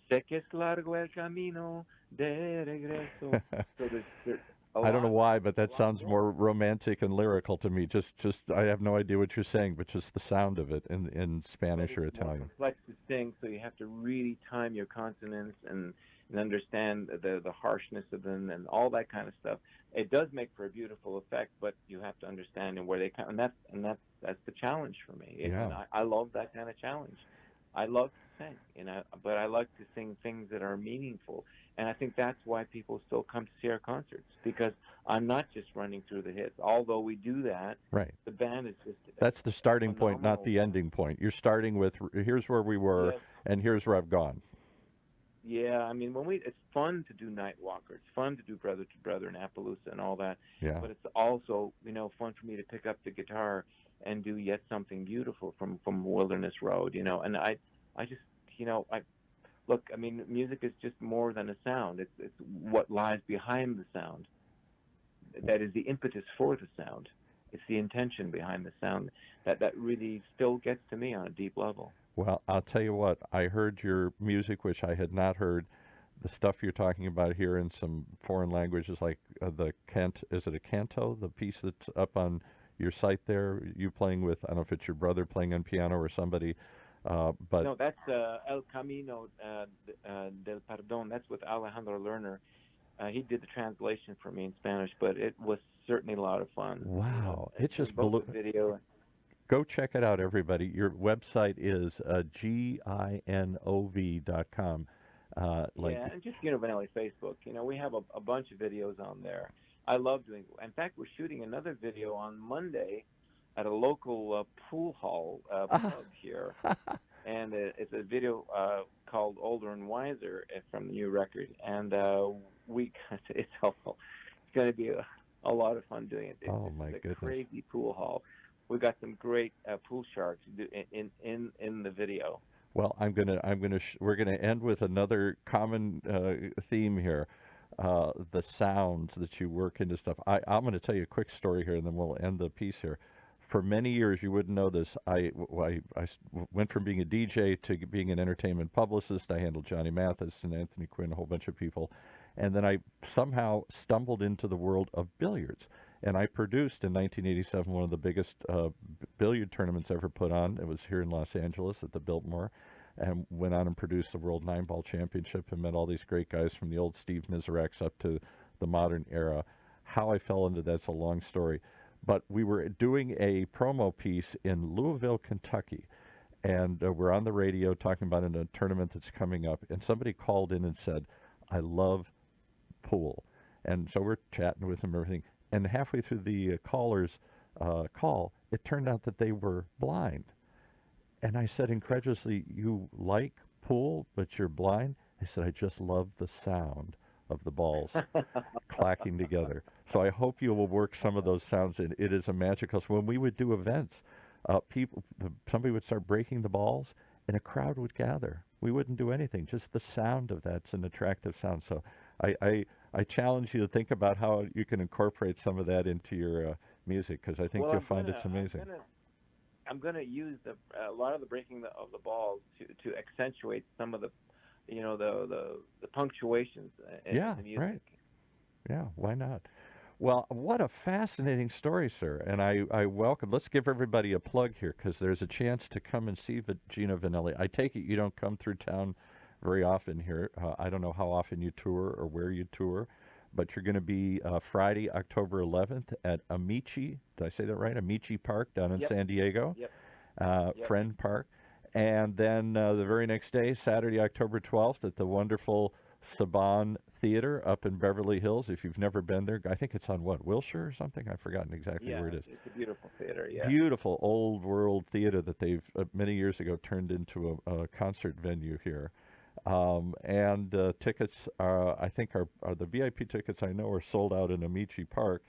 "Sé que es largo el camino de regreso." So there's a I don't know lot why, but that a lot sounds more. more romantic and lyrical to me. Just I have no idea what you're saying, but just the sound of it in But Spanish it's or more Italian. complex to sing, so you have to really time your consonants and understand the harshness of them and all that kind of stuff. It does make for a beautiful effect, but you have to understand and where they come, and that's the challenge for me. Yeah. And I love that kind of challenge. I love to sing, but I like to sing things that are meaningful, and I think that's why people still come to see our concerts because I'm not just running through the hits. Although we do that, Right. the band is just That's the a starting point, not phenomenal. the ending point. You're starting with here's where we were, Yes. and here's where I've gone. Yeah, I mean, it's fun to do Nightwalker. It's fun to do Brother to Brother and Appaloosa and all that. Yeah. But it's also, fun for me to pick up the guitar and do Yet Something Beautiful from Wilderness Road. And I just, I look. I mean, music is just more than a sound. It's what lies behind the sound. That is the impetus for the sound. It's the intention behind the sound that really still gets to me on a deep level. Well, I'll tell you what, I heard your music, which I had not heard. The stuff you're talking about here in some foreign languages, like is it a canto? The piece that's up on your site there, you playing with, I don't know if it's your brother playing on piano or somebody, but No, that's El Camino del Perdón. That's with Alejandro Lerner. He did the translation for me in Spanish, but it was certainly a lot of fun. wow, And it we just booked blew. the video. Go check it out, everybody. Your website is ginov.com. Like, Yeah, and just Vanelli Facebook. We have a bunch of videos on there. I love doing. In fact, we're shooting another video on Monday at a local pool hall pub here, and it's a video called "Older and Wiser" from the new record, and it's going to be a lot of fun doing it. oh It's my a goodness. crazy pool hall. We've got some great pool sharks in the video. Well, we're gonna end with another common theme here, the sounds that you work into stuff. I'm gonna tell you a quick story here, and then we'll end the piece here. For many years, you wouldn't know this. Went from being a DJ to being an entertainment publicist. I handled Johnny Mathis and Anthony Quinn, a whole bunch of people, and then I somehow stumbled into the world of billiards. And I produced in 1987 one of the biggest billiard tournaments ever put on. It was here in Los Angeles at the Biltmore, and went on and produced the World Nine Ball Championship and met all these great guys from the old Steve Miserex up to the modern era. How I fell into that's a long story. But we were doing a promo piece in Louisville, Kentucky, and we're on the radio talking about a tournament that's coming up, and somebody called in and said, I love pool. And so we're chatting with him and everything. And halfway through the caller's call, it turned out that they were blind. And I said incredulously, you like pool, but you're blind? I said, I just love the sound of the balls clacking together. So I hope you will work some of those sounds in. It is a magical. So when we would do events, somebody would start breaking the balls, and a crowd would gather. We wouldn't do anything. Just the sound of that's an attractive sound. So I challenge you to think about how you can incorporate some of that into your music, because I think Well, you'll find it's amazing. I'm gonna use a lot of the breaking of the balls to accentuate some of the, the punctuations in Yeah, the music. right. Yeah, why not? Well, what a fascinating story, sir. And I welcome, let's give everybody a plug here, because there's a chance to come and see Gina Vanelli. I take it you don't come through town very often here. I don't know how often you tour or where you tour, but you're going to be Friday, October 11th at Amici. Did I say that right? Amici Park down in Yep. San Diego. Yep. Yep. Friend Park. And then the very next day, Saturday, October 12th, at the wonderful Saban Theater up in Beverly Hills. If you've never been there, I think it's on what, Wilshire or something? I've forgotten exactly Yeah, where it is. it's a beautiful theater. Yeah. Beautiful old world theater that they've many years ago turned into a concert venue here. And tickets are, I think, are the VIP tickets I know are sold out in Amici Park,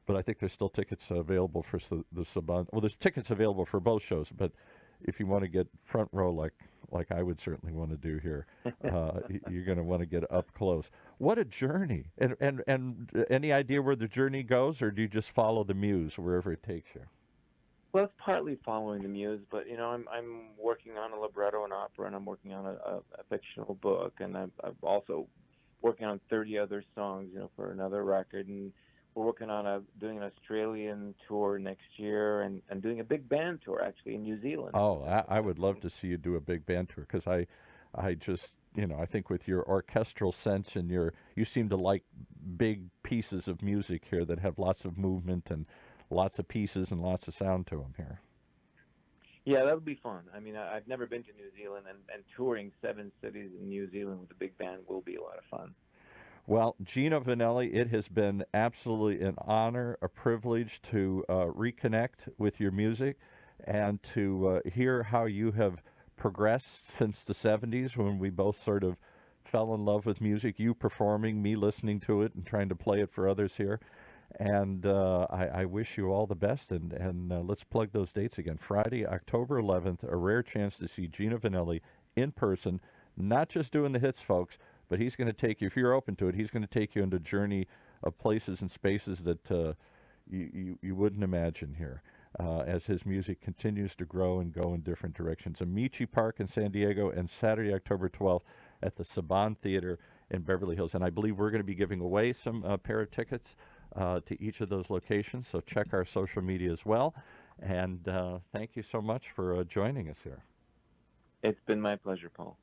but I think there's still tickets available for the Saban. Well, there's tickets available for both shows, but if you want to get front row, like I would certainly want to do here, you're going to want to get up close. What a journey! And any idea where the journey goes, or do you just follow the muse wherever it takes you? Well, it's partly following the muse, but I'm working on a libretto and opera, and I'm working on a fictional book, and I'm also working on 30 other songs, for another record, and we're working on doing an Australian tour next year, and doing a big band tour actually in New Zealand. Oh, I would love to see you do a big band tour because I just I think with your orchestral sense and you seem to like big pieces of music here that have lots of movement and lots of pieces and lots of sound to them here. Yeah, that would be fun. I mean, I've never been to New Zealand, and touring 7 cities in New Zealand with a big band will be a lot of fun. Well, Gino Vanelli, it has been absolutely an honor, a privilege to reconnect with your music and to hear how you have progressed since the 70s when we both sort of fell in love with music, you performing, me listening to it and trying to play it for others here. And I wish you all the best. And let's plug those dates again. Friday, October 11th, a rare chance to see Gino Vanelli in person, not just doing the hits, folks, but he's going to take you, if you're open to it, he's going to take you on a journey of places and spaces that you wouldn't imagine here as his music continues to grow and go in different directions. Amici Park in San Diego, and Saturday, October 12th at the Saban Theater in Beverly Hills. And I believe we're going to be giving away some pair of tickets to each of those locations, so check our social media as well. And thank you so much for joining us here. It's been my pleasure, Paul.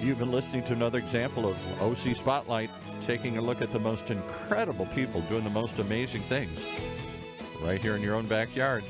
You've been listening to another example of OC Spotlight, taking a look at the most incredible people doing the most amazing things right here in your own backyard.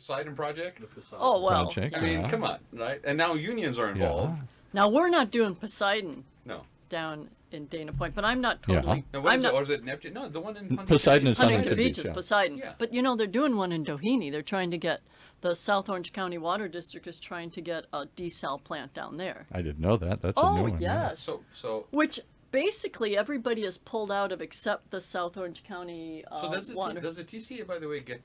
Poseidon project. Oh, well. Project, I mean, yeah. come on, right? And now unions are involved. Now, we're not doing Poseidon No. down in Dana Point, but I'm not Yeah. totally. No, what I'm is not, it? Or is it Neptune? No, the one in Huntington Poseidon Beach. is Huntington Huntington Beach Beach, is yeah. Poseidon. Yeah. But you know, they're doing one in Doheny. They're trying to get, the South Orange County Water District is trying to get a desal plant down there. I didn't know that. That's a Oh, new one. yeah. yes. So Which basically everybody is pulled out of except the South Orange County does water. does the TCA, by the way, get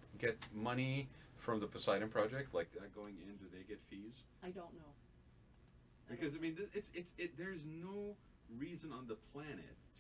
money from the Poseidon project? Like going in, do they get fees? I don't know. Because I mean, there's no reason on the planet